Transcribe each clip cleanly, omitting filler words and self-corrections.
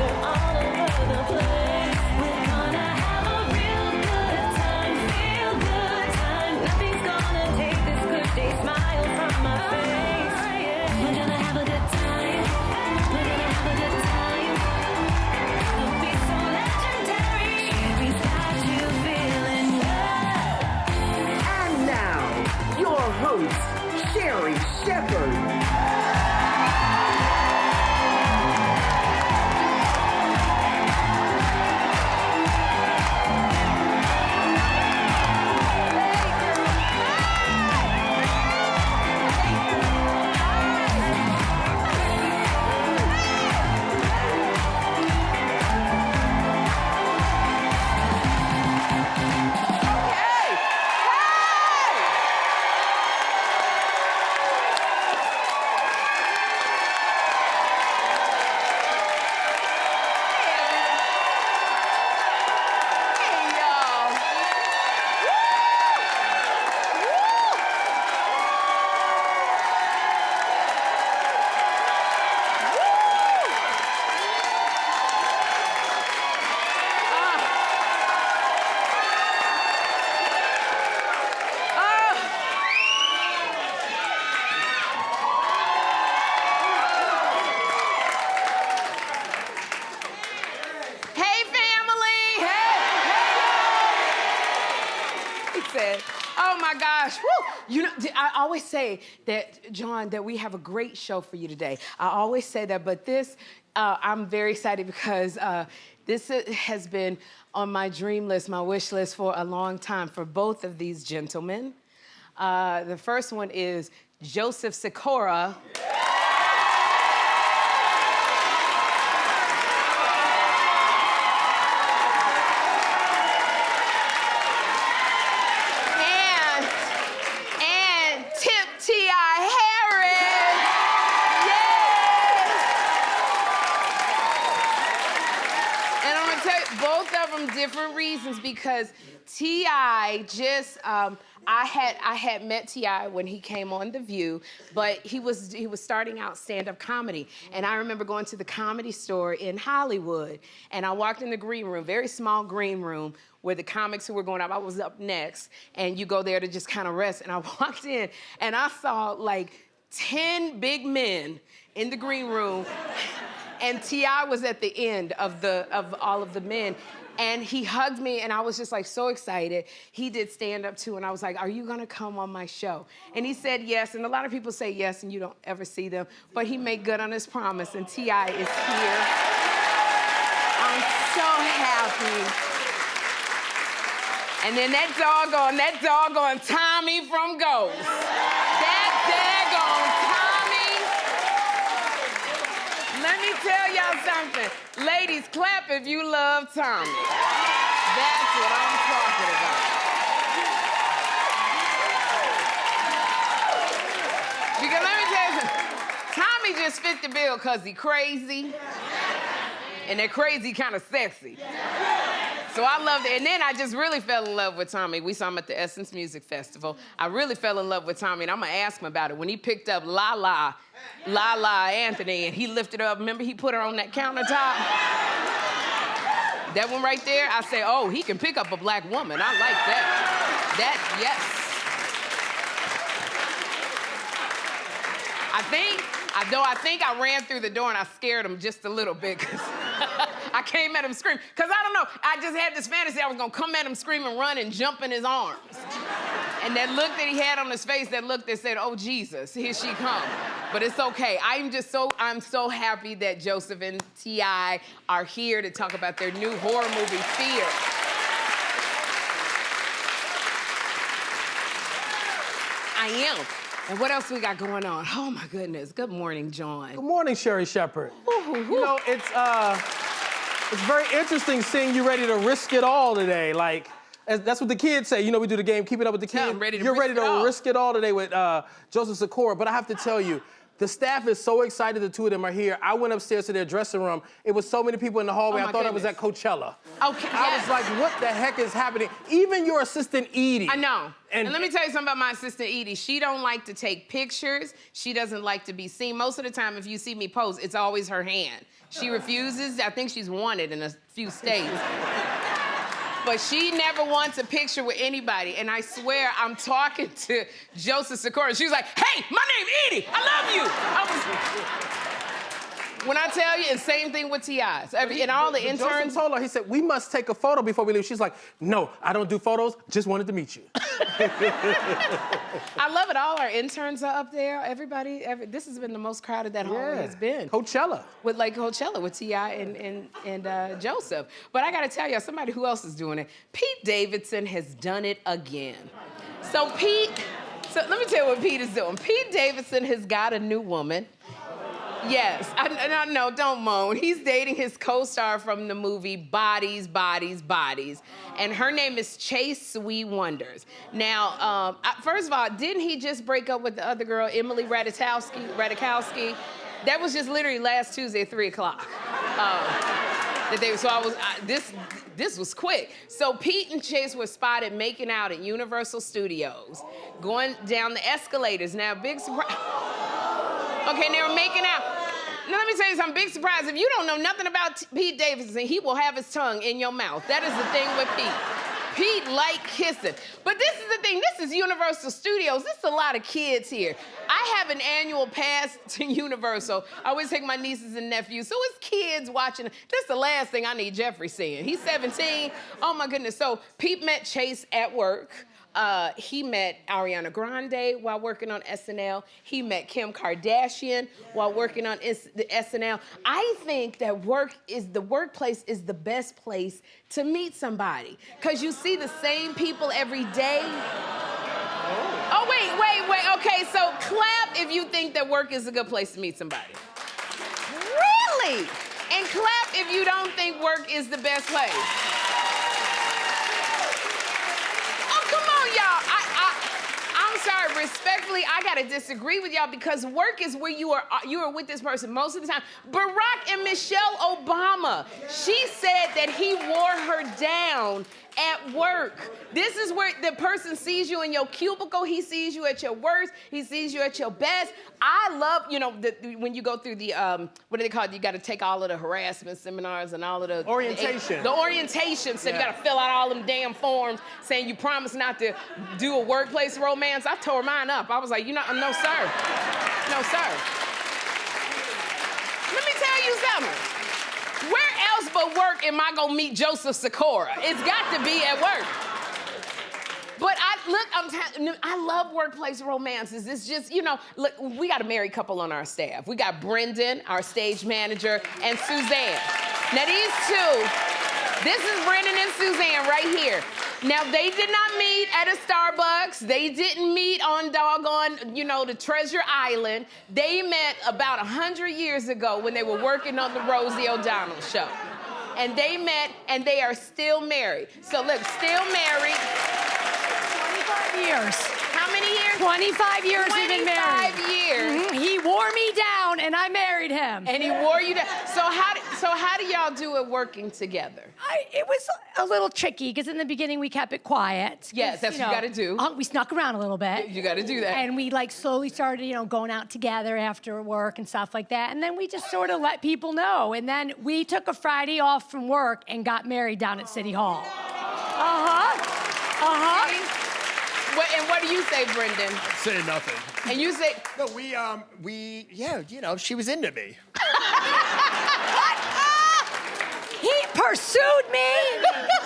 laughter all over the place. We're gonna have a real good time, feel good time. Nothing's gonna take this good day smile from my face. We're gonna have a good time. We're gonna have a good time. It'll be so legendary. Sherri's got you feeling good. And now, your host, Sherri Shepherd. Oh my gosh, woo! You know, I always say that, John, that we have a great show for you today. I always say that, but this, I'm very excited because this has been on my dream list, my wish list for a long time for both of these gentlemen. The first one is Joseph Sikora. Different reasons, because T.I. just I had met T.I. when he came on The View, but he was starting out stand-up comedy, and I remember going to the Comedy Store in Hollywood, and I walked in the green room, very small green room, where the comics who were going up, I was up next, and you go there to just kind of rest, and I walked in, and I saw like 10 big men in the green room, and T.I. was at the end of all of the men. And he hugged me, and I was just like so excited. He did stand up too, and I was like, "Are you gonna come on my show?" And he said yes, and a lot of people say yes, and you don't ever see them, but he made good on his promise, and T.I. is here. I'm so happy. And then that doggone Tommy from Ghost. That daggone Tommy. Let me tell y'all something. Ladies, clap if you love Tommy. That's what I'm talking about. Because let me tell you something. Tommy just fit the bill because he crazy. And that crazy kind of sexy. So I loved it. And then I just really fell in love with Tommy. We saw him at the Essence Music Festival. I really fell in love with Tommy, and I'm gonna ask him about it. When he picked up La Anthony, and he lifted her up, remember he put her on that countertop? That one right there, I say, oh, he can pick up a black woman. I like that. Yes. I think I ran through the door and I scared him just a little bit, because I came at him screaming. Because I don't know, I just had this fantasy I was gonna come at him screaming, run, and jump in his arms. And that look that he had on his face, that look that said, oh, Jesus, here she comes. But it's okay. I'm so happy that Joseph and T.I. are here to talk about their new horror movie, Fear. I am. And what else we got going on? Oh, my goodness. Good morning, John. Good morning, Sherri Shepherd. Ooh. You know, it's very interesting seeing you ready to risk it all today. Like, that's what the kids say. You know, we do the game, Keep It Up with the Kids. Yeah, I'm ready to You're risk ready it all. to risk it all today with Joseph Sikora. But I have to tell you, The staff is so excited the two of them are here. I went upstairs to their dressing room. It was so many people in the hallway. Oh, I thought I was goodness. at Coachella. Okay, I was like, what the heck is happening? Even your assistant, Edie. I know. And And let me tell you something about my assistant, Edie. She don't like to take pictures. She doesn't like to be seen. Most of the time, if you see me pose, it's always her hand. She refuses. I think she's wanted in a few states. But she never wants a picture with anybody. And I swear, I'm talking to Joseph Sikora. She's like, hey, my name's Edie. I love you. When I tell you, and same thing with T.I. And all the interns. Joseph told her, he said, we must take a photo before we leave. She's like, no, I don't do photos. Just wanted to meet you. I love it. All our interns are up there. Everybody, this has been the most crowded that hallway has been. Coachella. With Coachella with T.I. and Joseph. But I gotta tell y'all, somebody who else is doing it. Pete Davidson has done it again. So let me tell you what Pete is doing. Pete Davidson has got a new woman. Yes, no, don't moan. He's dating his co-star from the movie Bodies, Bodies, Bodies. And her name is Chase Sweet Wonders. Now, first of all, didn't he just break up with the other girl, Emily Ratajkowski? That was just literally last Tuesday at 3 o'clock. This was quick. So Pete and Chase were spotted making out at Universal Studios, going down the escalators. Now, big surprise. Okay, and they were making out. Now, let me tell you something, big surprise. If you don't know nothing about Pete Davidson, he will have his tongue in your mouth. That is the thing with Pete. Pete like kissing. But this is the thing, this is Universal Studios. This is a lot of kids here. I have an annual pass to Universal. I always take my nieces and nephews, so it's kids watching. This is the last thing I need Jeffrey seeing. He's 17. Oh my goodness. So Pete met Chase at work. He met Ariana Grande while working on SNL. He met Kim Kardashian while working on the SNL. I think that the workplace is the best place to meet somebody, because you see the same people every day. Oh, wait. Okay, so clap if you think that work is a good place to meet somebody. Really? And clap if you don't think work is the best place. Y'all, I'm sorry, respectfully, I gotta disagree with y'all, because work is where you are with this person most of the time. Barack and Michelle Obama, she said that he wore her down at work. This is where the person sees you in your cubicle. He sees you at your worst. He sees you at your best. I love, when you go through the, what do they call it? You got to take all of the harassment seminars and all of the... Orientation. The orientation stuff. You got to fill out all them damn forms saying you promise not to do a workplace romance. I tore mine up. I was like, no, sir. No, sir. Let me tell you something. Where else but work am I gonna meet Joseph Sikora? It's got to be at work. But I love workplace romances. It's just, look, we got a married couple on our staff. We got Brendan, our stage manager, and Suzanne. Now these two, this is Brendan and Suzanne right here. Now, they did not meet at a Starbucks. They didn't meet on the Treasure Island. They met about 100 years ago when they were working on the Rosie O'Donnell show. And they met, and they are still married. So look, still married. 25 years. How many years? 25 years we've been married. 25 years. Mm-hmm. He wore me down, and I married him. And he wore you down. So how do y'all do it working together? It was a little tricky, because in the beginning we kept it quiet. Yes, that's what you gotta do. We snuck around a little bit. You gotta do that. And we slowly started, going out together after work and stuff like that. And then we just sort of let people know. And then we took a Friday off from work and got married down at City Hall. And what do you say, Brendan? Say nothing. And you say... No, she was into me. He pursued me.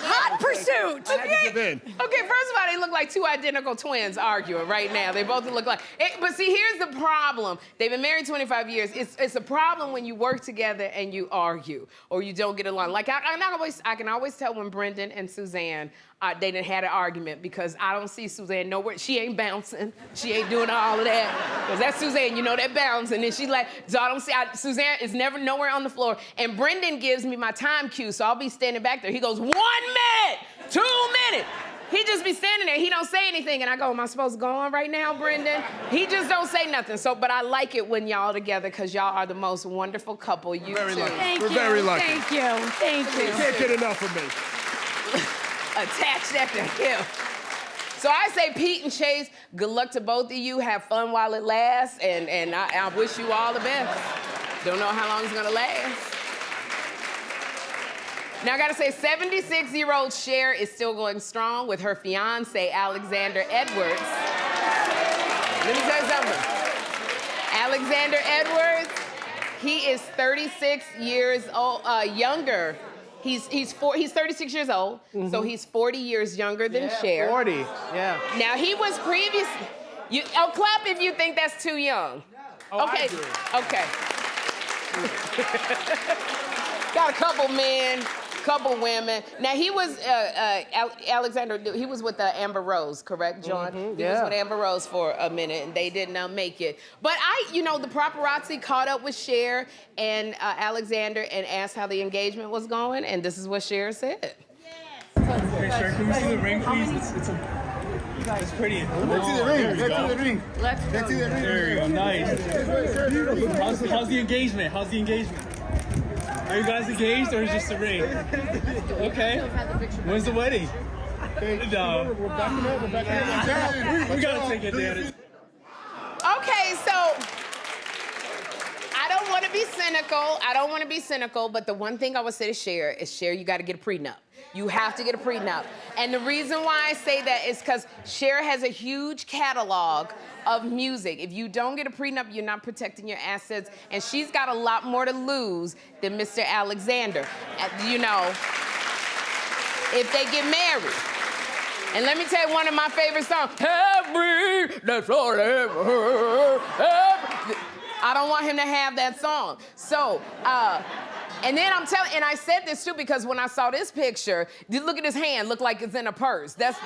Hot pursuit. I had to give in. Okay, first of all, they look like two identical twins arguing right now. They both look like... But see, here's the problem. They've been married 25 years. It's a problem when you work together and you argue or you don't get along. Like, I can always tell when Brendan and Suzanne, they done had an argument, because I don't see Suzanne nowhere. She ain't bouncing. She ain't doing all of that. Because that's Suzanne, that bouncing. And she's like, so I don't see... Suzanne is never nowhere on the floor. And Brendan gives me my time cue, so I'll be standing back there. He goes, 1 minute, 2 minutes, He just be standing there. He don't say anything. And I go, am I supposed to go on right now, Brendan? He just don't say nothing. So, but I like it when y'all together because y'all are the most wonderful couple. You Very two. lucky. Thank We're you. very lucky. Thank you. Thank you. Can't get enough of me. Attached at the hip. So I say, Pete and Chase, good luck to both of you. Have fun while it lasts. And I wish you all the best. Don't know how long it's going to last. Now, I gotta say, 76-year-old Cher is still going strong with her fiance, Alexander Edwards. Let me tell you something. Alexander Edwards, he is 36 years old, younger. He's 36 years old, so he's 40 years younger than Cher. 40, yeah. Now, he was previous... clap if you think that's too young. Oh, Okay, I do. okay. Got a couple men, couple women. Now, he was, Alexander, he was with Amber Rose, correct, John? He was yeah. with Amber Rose for a minute, and they did not make it. But the paparazzi caught up with Cher and Alexander and asked how the engagement was going, and this is what Cher said. Okay, sir, can we see the ring, please? It's pretty. Let's see the ring. Let's see the ring. Let's Let's see the ring. There you go, nice. How's the engagement? How's the engagement? Are you guys engaged or is just the ring? Okay. When's the wedding? No. We're backing up. We're backing up. We gotta take advantage. Okay, so I don't want to be cynical, but the one thing I would say to Cher is, Cher, you got to get a prenup. You have to get a prenup. And the reason why I say that is because Cher has a huge catalog of music. If you don't get a prenup, you're not protecting your assets. And she's got a lot more to lose than Mr. Alexander. If they get married. And let me tell you one of my favorite songs. Every, that's all I ever heard. I don't want him to have that song. So, and then and I said this too because when I saw this picture, look at his hand, look like it's in a purse. That's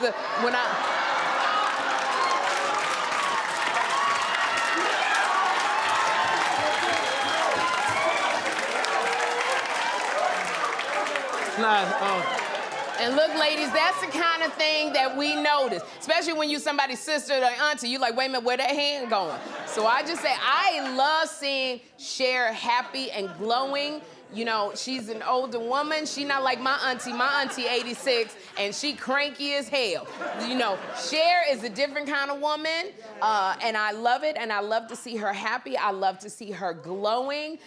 And look, ladies, that's the kind of thing that we notice, especially when you somebody's sister or auntie. You like, wait a minute, where that hand going? So I just say, I love seeing Cher happy and glowing. She's an older woman. She not like my auntie. My auntie 86, and she cranky as hell. Cher is a different kind of woman, and I love it, and I love to see her happy. I love to see her glowing,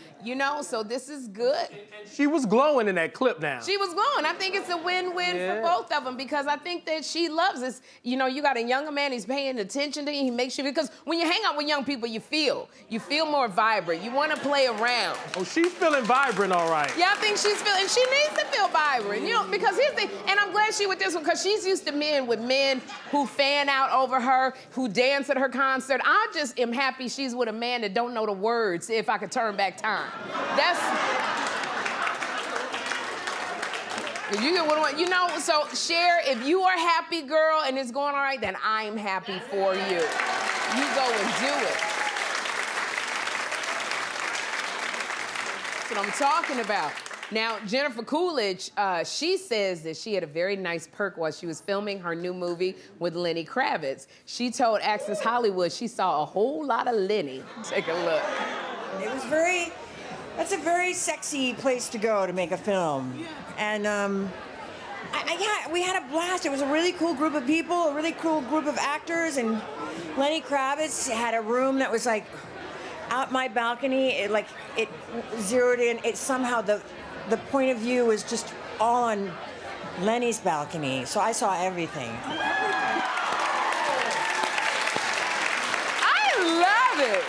so this is good. She was glowing in that clip now. She was glowing. I think it's a win-win for both of them because I think that she loves this. You got a younger man, he's paying attention to you, he makes sure, because when you hang out with young people, you feel more vibrant. You want to play around. Oh, she's feeling vibrant, all right. Yeah, I think she needs to feel vibrant, because here's the thing, and I'm glad she with this one, because she's used to men who fan out over her, who dance at her concert. I just am happy she's with a man that don't know the words, if I could turn back time. You get what I want. So Cher, if you are happy, girl, and it's going all right, then I'm happy for you. You go and do it. That's what I'm talking about. Now, Jennifer Coolidge, she says that she had a very nice perk while she was filming her new movie with Lenny Kravitz. She told Access Hollywood she saw a whole lot of Lenny. Take a look. It was that's a very sexy place to go to make a film. Yeah. And we had a blast. It was a really cool group of people, a really cool group of actors, and Lenny Kravitz had a room that was like out my balcony. It zeroed in. It somehow the point of view was just all on Lenny's balcony, so I saw everything. I love it.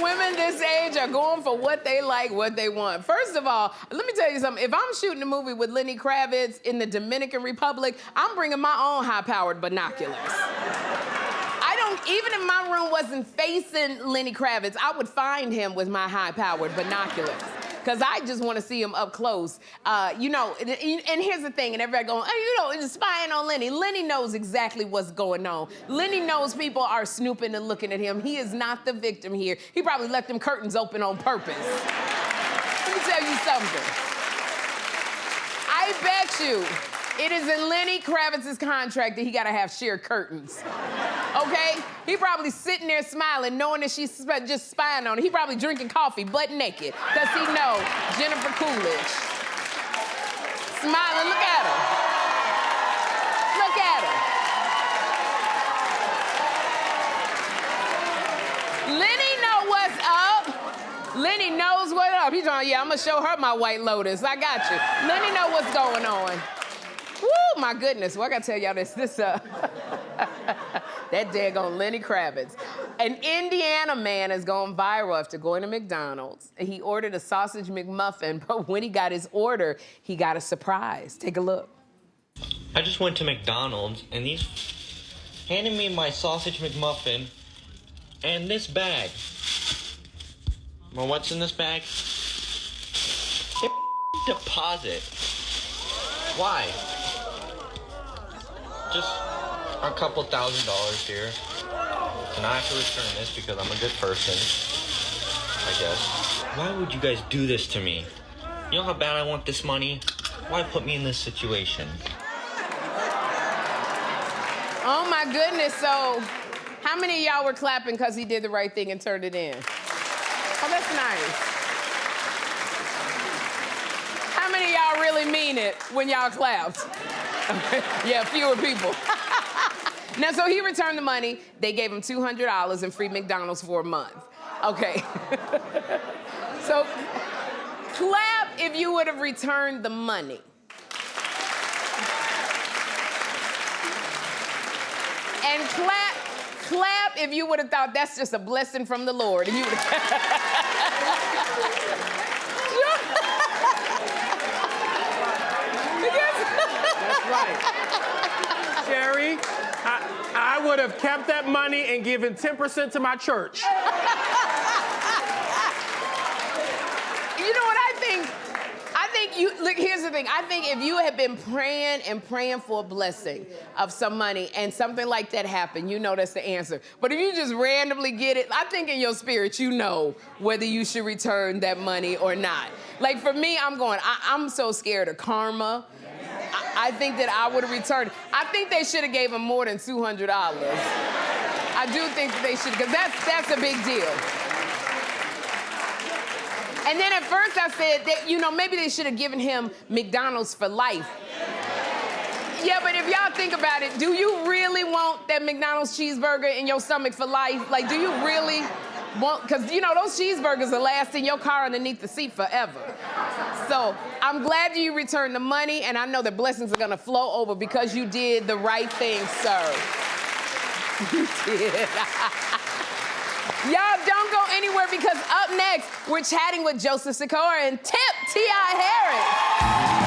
Women this age are going for what they like, what they want. First of all, let me tell you something. If I'm shooting a movie with Lenny Kravitz in the Dominican Republic, I'm bringing my own high-powered binoculars. Even if my room wasn't facing Lenny Kravitz, I would find him with my high-powered binoculars. Because I just want to see him up close. And here's the thing, and everybody going, it's spying on Lenny. Lenny knows exactly what's going on. Lenny knows people are snooping and looking at him. He is not the victim here. He probably left them curtains open on purpose. Let me tell you something. I bet you It is in Lenny Kravitz's contract that he gotta have sheer curtains. Okay? He probably sitting there smiling, knowing that she's just spying on him. He probably drinking coffee, butt naked, because he know Jennifer Coolidge. Smiling, look at her. Look at her. Lenny know what's up. Lenny knows what's up. He's going, yeah, I'm gonna show her my White Lotus. I got you. Lenny know what's going on. Woo, my goodness. Well, I gotta tell y'all this. That daggone Lenny Kravitz. An Indiana man has gone viral after going to McDonald's. He ordered a sausage McMuffin, but when he got his order, he got a surprise. Take a look. I just went to McDonald's and he's handing me my sausage McMuffin and this bag. Well, what's in this bag? Deposit. Why? Just a couple $1,000s here. And I have to return this because I'm a good person, I guess. Why would you guys do this to me? You know how bad I want this money? Why put me in this situation? Oh my goodness, so how many of y'all were clapping because he did the right thing and turned it in? Oh, that's nice. How many of y'all really mean it when y'all clapped? Yeah, fewer people. Now, so he returned the money. They gave him $200 and free McDonald's for a month. Okay. So clap if you would have returned the money. And clap if you would have thought that's just a blessing from the Lord. And you would have... That's right. Sherri, I would have kept that money and given 10% to my church. You know what I think? Look, here's the thing. I think if you had been praying and praying for a blessing of some money and something like that happened, you know that's the answer. But if you just randomly get it, I think in your spirit you know whether you should return that money or not. Like for me, I'm so scared of karma. I think that I would have returned. I think they should have gave him more than $200. I do think that they should, because that's a big deal. And then at first I said that, maybe they should have given him McDonald's for life. Yeah, but if y'all think about it, do you really want that McDonald's cheeseburger in your stomach for life? Like, do you really want, because, those cheeseburgers will last in your car underneath the seat forever. So I'm glad you returned the money, and I know the blessings are gonna flow over because you did the right thing, sir. You did. Y'all don't go anywhere because up next, we're chatting with Joseph Sikora and T.I. Harris.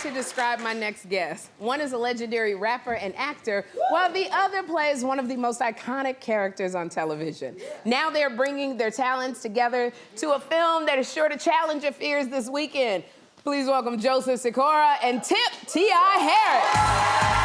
To describe my next guest. One is a legendary rapper and actor, while the other plays one of the most iconic characters on television. Now they're bringing their talents together to a film that is sure to challenge your fears this weekend. Please welcome Joseph Sikora and T.I. Harris.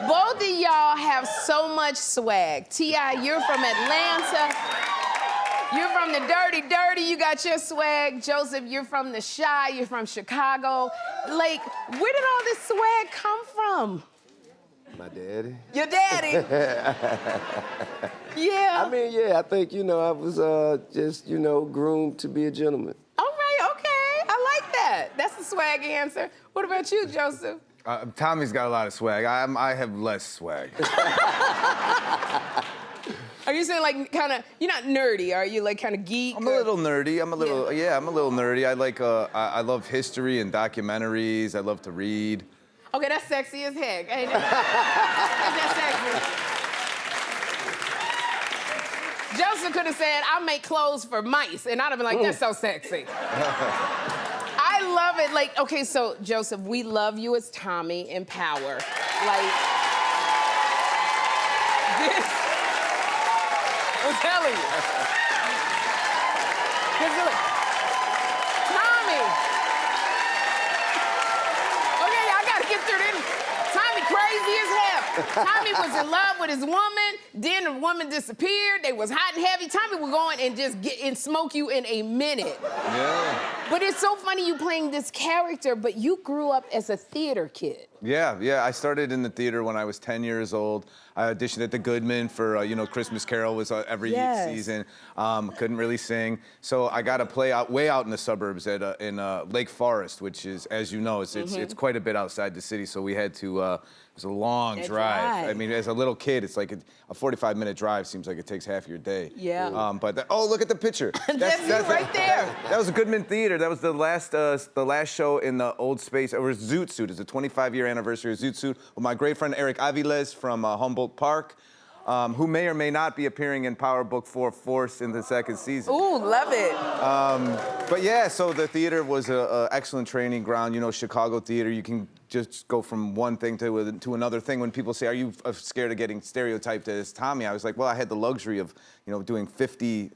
Both of y'all have so much swag. T.I., you're from Atlanta. You're from the Dirty Dirty. You got your swag. Joseph, you're from the Shy. You're from Chicago. Like, where did all this swag come from? My daddy. Your daddy? Yeah. I mean, yeah, I think, I was just, groomed to be a gentleman. All right, okay. I like that. That's a swag answer. What about you, Joseph? Tommy's got a lot of swag. I have less swag. Are you saying like kind of, you're not nerdy, are you? Like kind of geek? I'm a little nerdy. I'm a little nerdy. I like, I love history and documentaries. I love to read. Okay, that's sexy as heck, ain't it? That's sexy. Joseph could have said, I make clothes for mice, and I'd have been like, that's so sexy. I love it. Like, okay, so Joseph, we love you as Tommy in Power. Like, this, I'm telling you. 'Cause look, Tommy. Okay, I gotta get through this. Tommy crazy as hell. Tommy was in love with his woman, then the woman disappeared, they was hot and heavy. Tommy would go in and just get and smoke you in a minute. Yeah. But it's so funny you playing this character, but you grew up as a theater kid. Yeah. I started in the theater when I was 10 years old. I auditioned at the Goodman for, Christmas Carol was every season. Couldn't really sing. So I got to play way out in the suburbs in Lake Forest, which is, as you know, it's quite a bit outside the city. So we had to, it was a long drive. I mean, as a little kid, it's like a 45-minute drive seems like it takes half your day. Yeah. Look at the picture. That's you right there. That was a Goodman Theater. That was the last show in the old space. It was Zoot Suit. It's the 25-year anniversary of Zoot Suit with my great friend Eric Aviles from Humboldt Park, who may or may not be appearing in Power Book 4 Force in the second season. Ooh, love it. But yeah, so the theater was an excellent training ground. Chicago theater, you can just go from one thing to another thing. When people say, are you scared of getting stereotyped as Tommy? I was like, well, I had the luxury of, doing 50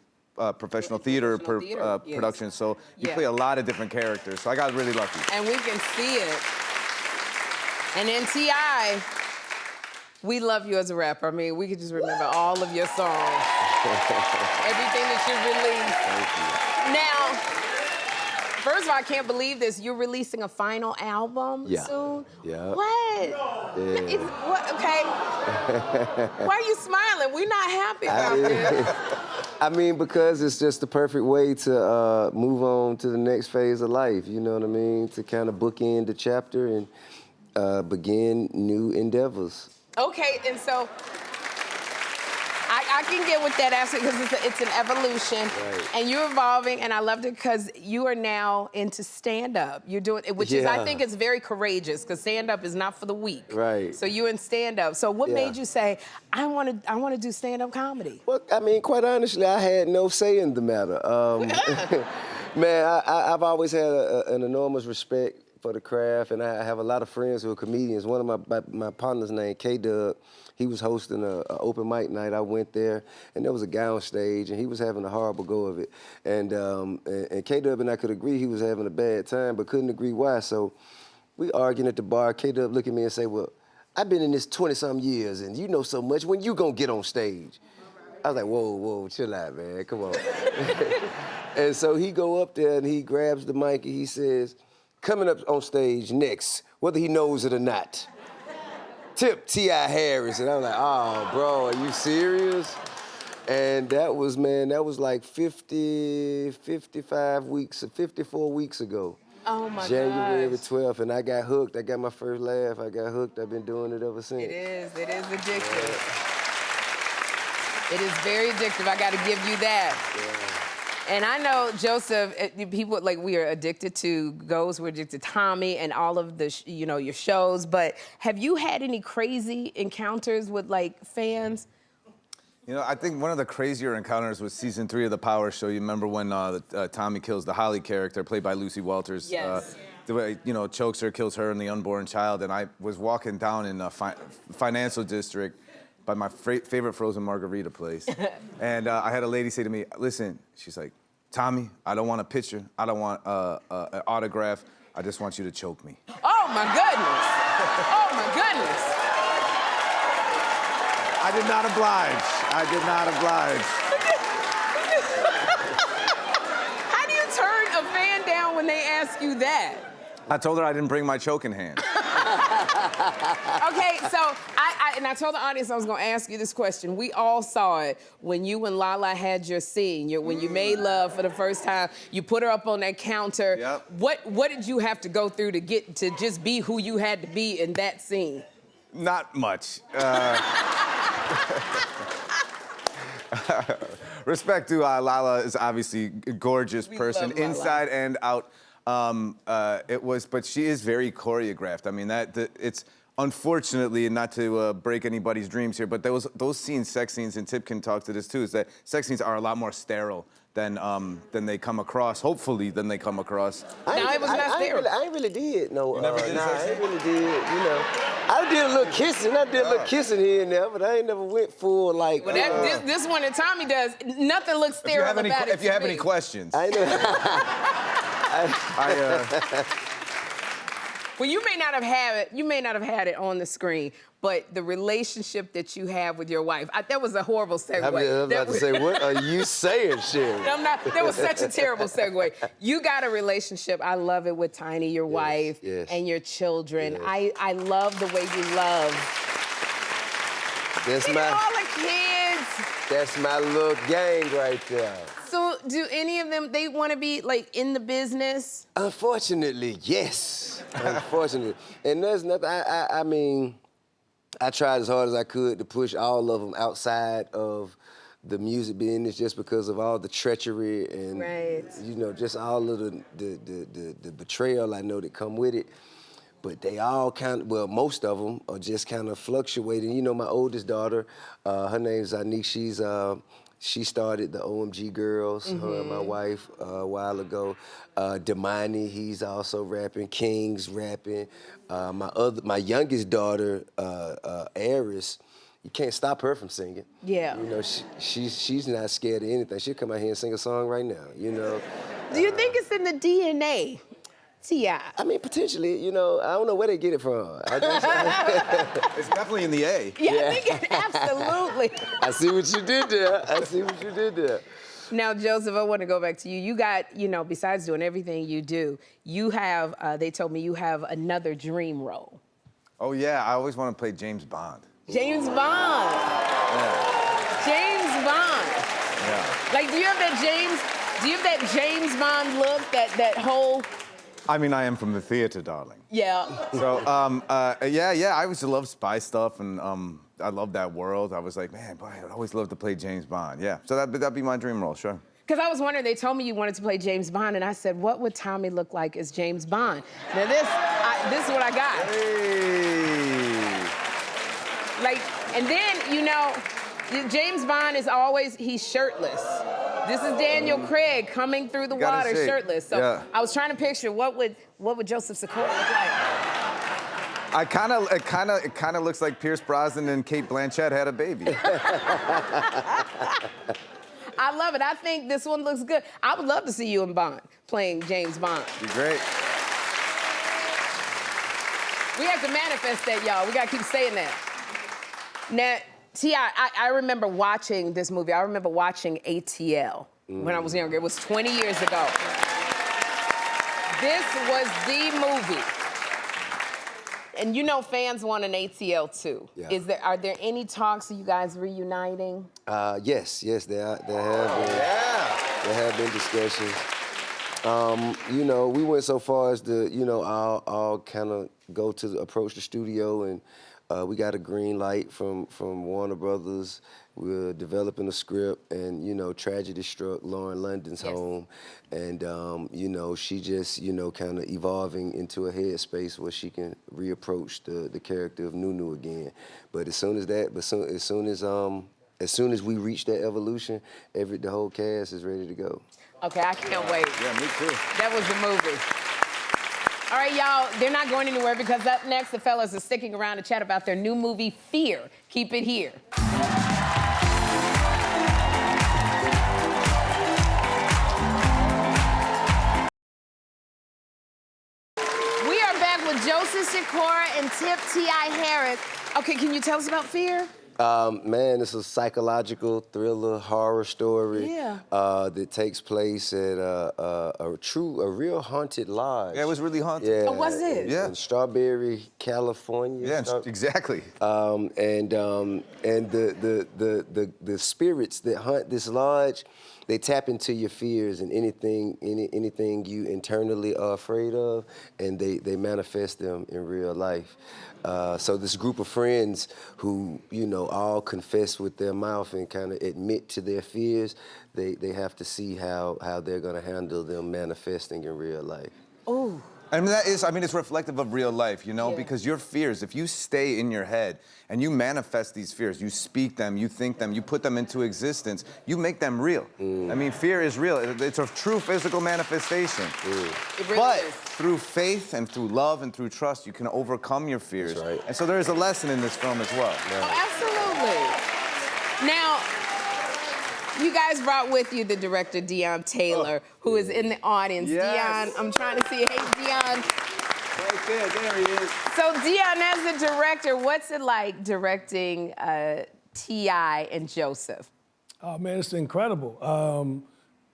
professional theater productions, so you play a lot of different characters, so I got really lucky. And we can see it. And then T.I., we love you as a rapper. I mean, we could just remember all of your songs. Everything that you released. Thank you. Now, first of all, I can't believe this. You're releasing a final album soon? Yeah. What? Yeah. Okay. Why are you smiling? We're not happy about this. I mean, because it's just the perfect way to move on to the next phase of life, you know what I mean? To kind of bookend the chapter and begin new endeavors. Okay, and so I can get with that aspect because it's an evolution, and you're evolving, and I loved it because you are now into stand-up. You're doing, which is, I think, it's very courageous because stand-up is not for the weak. Right. So you're in stand-up. So what made you say, I want to do stand-up comedy? Well, I mean, quite honestly, I had no say in the matter. Man, I've always had an enormous respect for the craft, and I have a lot of friends who are comedians. One of my partners named K-Dub, he was hosting an open mic night. I went there, and there was a guy on stage, and he was having a horrible go of it. And K-Dub and I could agree he was having a bad time, but couldn't agree why. So we arguing at the bar. K-Dub looked at me and said, well, I've been in this 20-something years, and you know so much. When you gonna get on stage? I was like, whoa, chill out, man, come on. And so he go up there, and he grabs the mic, and he says, coming up on stage next, whether he knows it or not, Tip T.I. Harris. And I was like, oh, bro, are you serious? And that was like 54 weeks ago. Oh, my January gosh. 12th, and I got hooked. I got my first laugh. I got hooked. I've been doing it ever since. It is addictive. It is very addictive. I got to give you that. Yeah. And I know, Joseph, people, like, we are addicted to Ghost, we're addicted to Tommy and all of the, your shows, but have you had any crazy encounters with, like, fans? I think one of the crazier encounters was season 3 of the Power Show. You remember when Tommy kills the Holly character, played by Lucy Walters? Yes. The way, chokes her, kills her and the unborn child, and I was walking down in the financial district by my favorite frozen margarita place. And I had a lady say to me, listen, she's like, Tommy, I don't want a picture. I don't want an autograph. I just want you to choke me. Oh, my goodness. Oh, my goodness. I did not oblige. How do you turn a fan down when they ask you that? I told her I didn't bring my choking hand. Okay, so I told the audience I was gonna ask you this question. We all saw it when you and Lala had your scene, when you made love for the first time. You put her up on that counter. Yep. What did you have to go through to get to just be who you had to be in that scene? Not much. Respect to Lala is obviously a gorgeous person, love Lala. inside and out. But she is very choreographed. I mean, it's unfortunately, and not to break anybody's dreams here, but those scenes, sex scenes, and Tip can talk to this too, is that sex scenes are a lot more sterile than they come across. Hopefully, than they come across. I ain't really did. No, never did a sex I scene? ain't really did. You know, I did a little kissing. I did a little kissing here and there, but I ain't never went full like. Well, this one that Tommy does, nothing looks sterile about it. If you have any questions. I know. Well, you may not have had it. You may not have had it on the screen, but the relationship that you have with your wife, that was a horrible segue. I'm about to say, what are you saying, Sherri? That was such a terrible segue. You got a relationship. I love it with Tiny, your wife, and your children. Yes. I love the way you love. That's all the kids. That's my little gang right there. So, do any of them, they want to be, like, in the business? Unfortunately, yes. Unfortunately. And there's nothing, I mean, I tried as hard as I could to push all of them outside of the music business just because of all the treachery and, you know, just all of the betrayal I know that come with it. But they all most of them are just kind of fluctuating. You know, my oldest daughter, her name's Anique, she started the OMG Girls, her and my wife, a while ago. Damani, he's also rapping. King's rapping. My youngest daughter, Aris, you can't stop her from singing. Yeah. You know, she's not scared of anything. She'll come out here and sing a song right now, you know. Do you think it's in the DNA? T.I. I mean, potentially, you know, I don't know where they get it from. It's definitely in the A. Yeah, I think it absolutely. I see what you did there. Now, Joseph, I want to go back to you. You got, you know, besides doing everything you do, you have, they told me you have another dream role. Oh, yeah, I always want to play James Bond. James Bond. Yeah. James Bond. Yeah. Like, do you have that James Bond look, that whole... I mean, I am from the theater, darling. Yeah. So, yeah, I used to love spy stuff, and I love that world. I was like, man, boy, I'd always love to play James Bond. Yeah, so that'd be my dream role, sure. Because I was wondering, they told me you wanted to play James Bond, and I said, what would Tommy look like as James Bond? Now this is what I got. Hey. Like, and then, you know, James Bond is always, he's shirtless. This is Daniel Craig coming through the water shirtless. So I was trying to picture what would Joseph Sikora look like? It kind of looks like Pierce Brosnan and Kate Blanchett had a baby. I love it. I think this one looks good. I would love to see you in Bond, playing James Bond. Be great. We have to manifest that, y'all. We got to keep saying that. Now, T.I., I remember watching this movie. I remember watching ATL when I was younger. It was 20 years ago. This was the movie. And you know fans want an ATL too. Yeah. Are there any talks of you guys reuniting? Yes, there have been. Yeah. There have been discussions. You know, we went so far as to, you know, I'll kind of approach the studio, and we got a green light from Warner Brothers. We're developing a script, and, you know, tragedy struck Lauren London's home. And, you know, she just, you know, kind of evolving into a headspace where she can reapproach the character of Nunu again. But as soon as we reach that evolution, the whole cast is ready to go. Okay, I can't wait. Yeah, me too. That was the movie. All right, y'all, they're not going anywhere because up next, the fellas are sticking around to chat about their new movie, Fear. Keep it here. We are back with Joseph Sikora and Tip T.I. Harris. Okay, can you tell us about Fear? Man, it's a psychological thriller horror story that takes place at a real haunted lodge. Yeah, it was really haunted. Yeah, oh, was it? Yeah, in Strawberry, California. Yeah, exactly. And the spirits that haunt this lodge they tap into your fears and anything you internally are afraid of, and they manifest them in real life. So this group of friends who, you know, all confess with their mouth and kind of admit to their fears, they have to see how they're going to handle them manifesting in real life. Oh. I mean, it's reflective of real life, you know, because your fears, if you stay in your head and you manifest these fears, you speak them, you think them, you put them into existence, you make them real. I mean, fear is real. It's a true physical manifestation. It really But is. through faith and through love and through trust, you can overcome your fears. That's right. And so there is a lesson in this film as well. Oh, absolutely. Now, you guys brought with you the director, Deon Taylor, who is in the audience. Yes. Deon, I'm trying to see. Hey, Deon. Right there he is. So, Deon, as the director, what's it like directing T.I. and Joseph? Oh, man, it's incredible.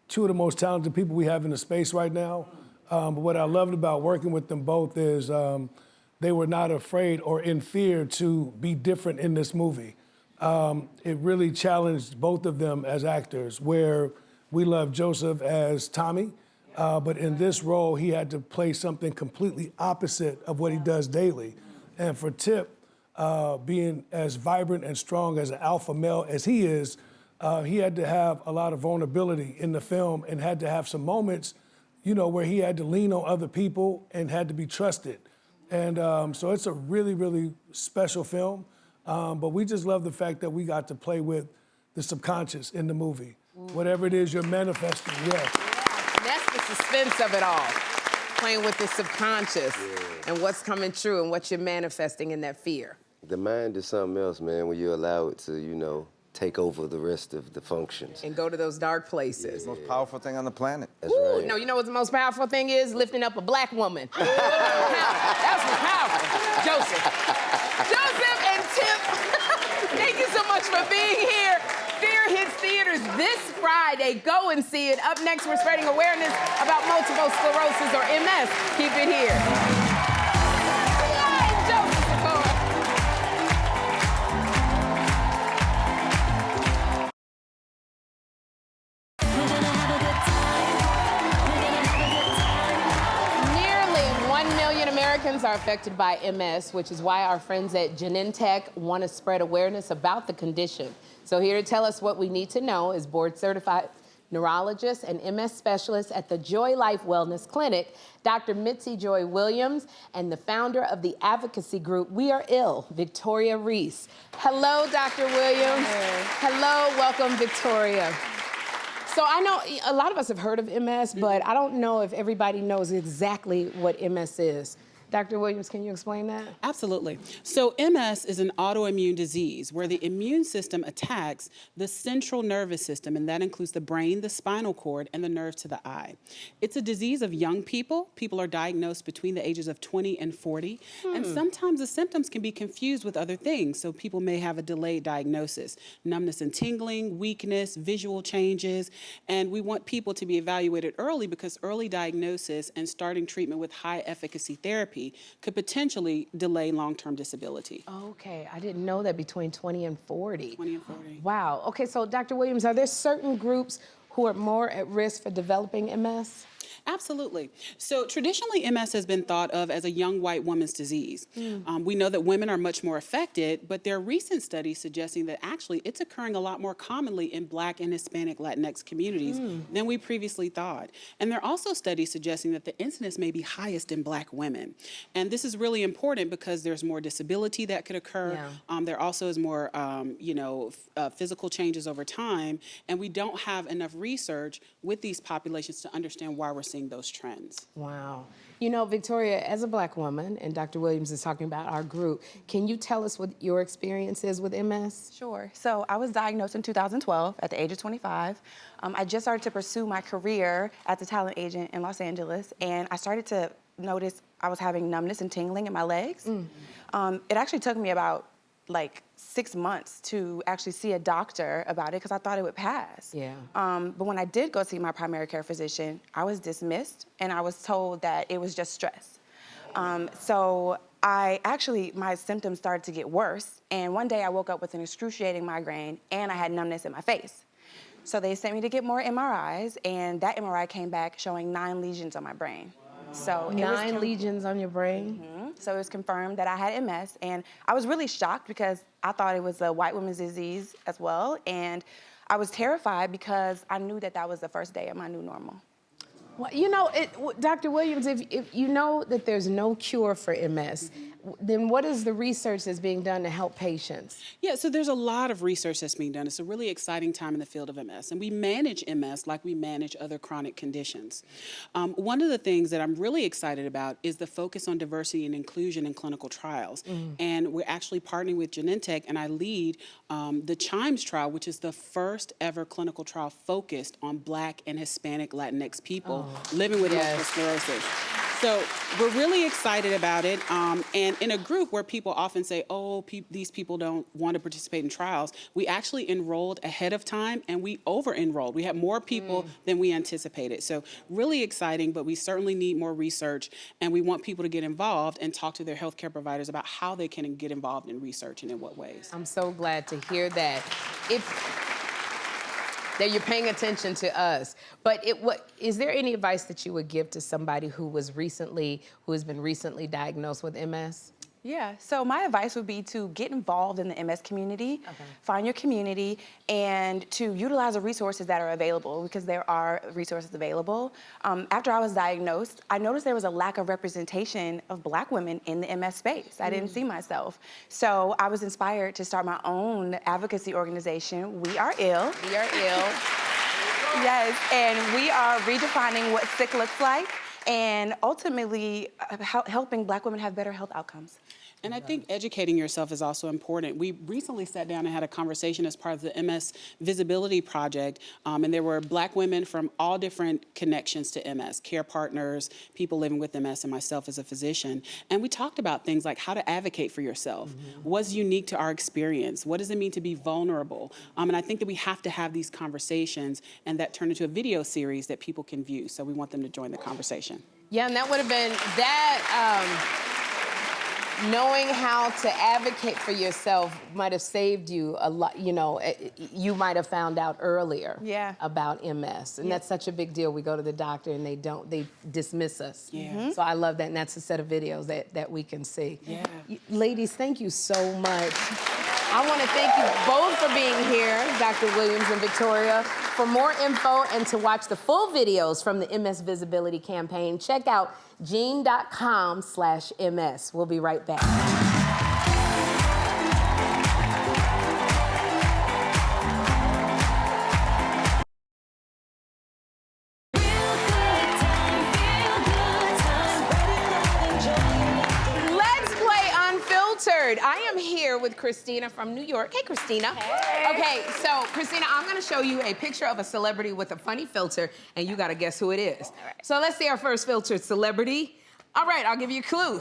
Two of the most talented people we have in the space right now. But what I loved about working with them both is they were not afraid or in fear to be different in this movie. It really challenged both of them as actors, where we love Joseph as Tommy, but in this role, he had to play something completely opposite of what he does daily. And for Tip, being as vibrant and strong as an alpha male as he is, he had to have a lot of vulnerability in the film and had to have some moments, you know, where he had to lean on other people and had to be trusted. And so it's a really, really special film. But we just love the fact that we got to play with the subconscious in the movie. Whatever it is you're manifesting, yes. And that's the suspense of it all. Playing with the subconscious and what's coming true and what you're manifesting in that fear. The mind is something else, man, when you allow it to, you know, take over the rest of the functions. And go to those dark places. It's the most powerful thing on the planet. That's Ooh, right. no, you know what the most powerful thing is? Lifting up a black woman. That's what's powerful. Joseph and Tip, thank you so much for being here. Fear hits theaters this Friday. Go and see it. Up next, we're spreading awareness about multiple sclerosis or MS. Keep it here. Yay, Joseph Sikora. Nearly 1 million Americans are affected by MS, which is why our friends at Genentech want to spread awareness about the condition. So here to tell us what we need to know is board-certified neurologist and MS specialist at the Joy Life Wellness Clinic, Dr. Mitzi Joy Williams, and the founder of the advocacy group We Are Ill, Victoria Reese. Hello, Dr. Williams. Hello, welcome, Victoria. So I know a lot of us have heard of MS, but I don't know if everybody knows exactly what MS is. Dr. Williams, can you explain that? Absolutely. So MS is an autoimmune disease where the immune system attacks the central nervous system, and that includes the brain, the spinal cord, and the nerve to the eye. It's a disease of young people. People are diagnosed between the ages of 20 and 40, and sometimes the symptoms can be confused with other things, so people may have a delayed diagnosis. Numbness and tingling, weakness, visual changes, and we want people to be evaluated early because early diagnosis and starting treatment with high efficacy therapy could potentially delay long-term disability. Okay, I didn't know that between 20 and 40. 20 and 40. Wow. Okay, so Dr. Williams, are there certain groups who are more at risk for developing MS? Absolutely. So traditionally, MS has been thought of as a young white woman's disease. We know that women are much more affected, but there are recent studies suggesting that actually it's occurring a lot more commonly in Black and Hispanic Latinx communities than we previously thought. And there are also studies suggesting that the incidence may be highest in Black women. And this is really important because there's more disability that could occur. There also is more, physical changes over time. And we don't have enough research with these populations to understand why we're seeing those trends. Wow. You know, Victoria, as a Black woman, and Dr. Williams is talking about our group, can you tell us what your experience is with MS? Sure. So I was diagnosed in 2012 at the age of 25. I just started to pursue my career as a talent agent in Los Angeles, and I started to notice I was having numbness and tingling in my legs. It actually took me about 6 months to actually see a doctor about it because I thought it would pass. But when I did go see my primary care physician, I was dismissed and I was told that it was just stress. So my symptoms started to get worse. And one day I woke up with an excruciating migraine and I had numbness in my face. So they sent me to get more MRIs, and that MRI came back showing 9 lesions on my brain. So 9 lesions on your brain? So it was confirmed that I had MS, and I was really shocked because I thought it was a white woman's disease as well, and I was terrified because I knew that that was the first day of my new normal. Well, you know, Dr. Williams, if you know that there's no cure for MS, then what is the research that's being done to help patients? Yeah, so there's a lot of research that's being done. It's a really exciting time in the field of MS, and we manage MS like we manage other chronic conditions. One of the things that I'm really excited about is the focus on diversity and inclusion in clinical trials. And we're actually partnering with Genentech, and I lead the CHIMES trial, which is the first ever clinical trial focused on Black and Hispanic Latinx people living with multiple sclerosis. So we're really excited about it. And in a group where people often say, oh, these people don't want to participate in trials, we actually enrolled ahead of time and we over-enrolled. We had more people than we anticipated. So really exciting, but we certainly need more research, and we want people to get involved and talk to their healthcare providers about how they can get involved in research and in what ways. I'm so glad to hear that. That you're paying attention to us. But is there any advice that you would give to somebody who has been recently diagnosed with MS? Yeah, so my advice would be to get involved in the MS community, find your community, and to utilize the resources that are available, because there are resources available. After I was diagnosed, I noticed there was a lack of representation of Black women in the MS space. I didn't see myself. So I was inspired to start my own advocacy organization, We Are Ill. We Are Ill. Yes, and we are redefining what sick looks like, and ultimately helping Black women have better health outcomes. And I think educating yourself is also important. We recently sat down and had a conversation as part of the MS Visibility Project, and there were Black women from all different connections to MS, care partners, people living with MS, and myself as a physician. And we talked about things like how to advocate for yourself, what's unique to our experience, what does it mean to be vulnerable? And I think that we have to have these conversations, and that turned into a video series that people can view. So we want them to join the conversation. Yeah, and that would have been knowing how to advocate for yourself might have saved you a lot. You know, you might have found out earlier about MS, and that's such a big deal. We go to the doctor and they dismiss us. So I love that, and that's a set of videos that we can see. Ladies, thank you so much. I want to thank you both for being here, Dr. Williams and Victoria. For more info and to watch the full videos from the MS Visibility campaign, check out gene.com/MS. We'll be right back. I am here with Christina from New York. Hey, Christina. Hey. Okay, so Christina, I'm gonna show you a picture of a celebrity with a funny filter, and you gotta guess who it is. Right. So let's see our first filtered celebrity. All right, I'll give you a clue.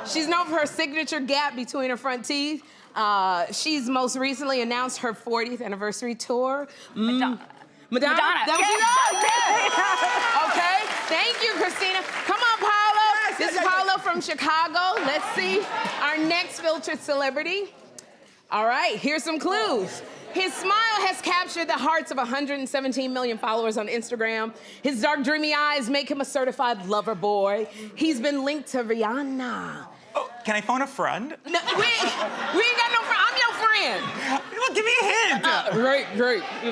She's known for her signature gap between her front teeth. She's most recently announced her 40th anniversary tour. Madonna. That was you? Okay, thank you, Christina. Come on, Paolo. This is Paolo from Chicago. Let's see our next filtered celebrity. All right, here's some clues. His smile has captured the hearts of 117 million followers on Instagram. His dark, dreamy eyes make him a certified lover boy. He's been linked to Rihanna. Oh, can I phone a friend? No, we ain't got no friend. I'm your friend. Well, give me a hint. Drake. Drake. Oh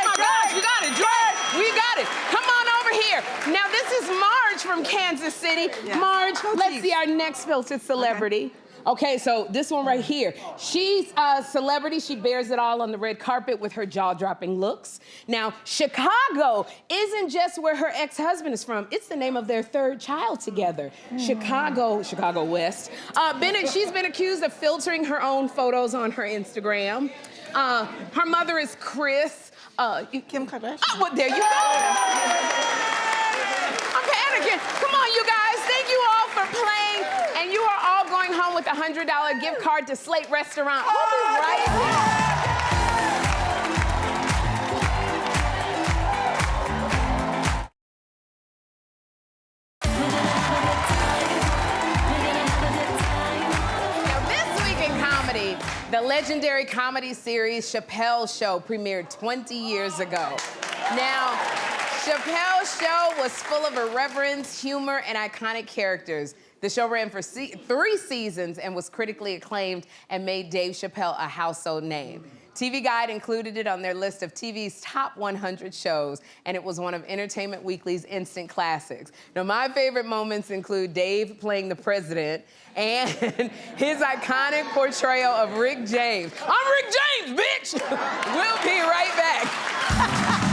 my gosh, you got it, Drake. We got it. Come on over here. Now this is Marge from Kansas City. Yeah. Marge, let's see our next filtered celebrity. Okay, so this one right here. She's a celebrity. She bears it all on the red carpet with her jaw-dropping looks. Now, Chicago isn't just where her ex-husband is from. It's the name of their third child together. Chicago West. She's been accused of filtering her own photos on her Instagram. Her mother is Chris. Kim Kardashian. Oh, well, there you go. Okay, and again, come on, you guys. Thank you all for playing. And you are all going home with a $100 gift card to Slate Restaurant. We'll be right back. Now, this week in comedy, The legendary comedy series Chappelle's Show premiered 20 years ago. Now, Chappelle's Show was full of irreverence, humor, and iconic characters. The show ran for 3 seasons and was critically acclaimed and made Dave Chappelle a household name. TV Guide included it on their list of TV's top 100 shows, and it was one of Entertainment Weekly's instant classics. Now, my favorite moments include Dave playing the president and his iconic portrayal of Rick James. I'm Rick James, bitch! We'll be right back.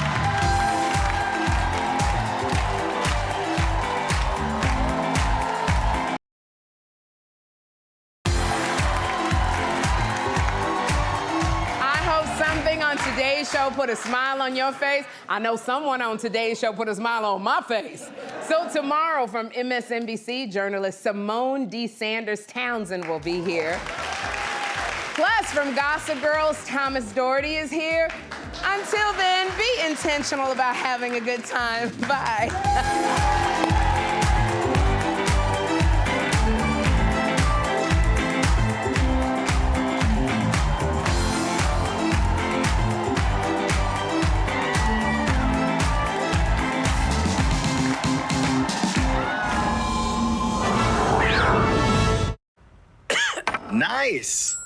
On today's show put a smile on your face. I know someone on today's show put a smile on my face. So tomorrow from MSNBC, journalist Simone D. Sanders Townsend will be here. Plus from Gossip Girls, Thomas Doherty is here. Until then, be intentional about having a good time. Bye. Nice.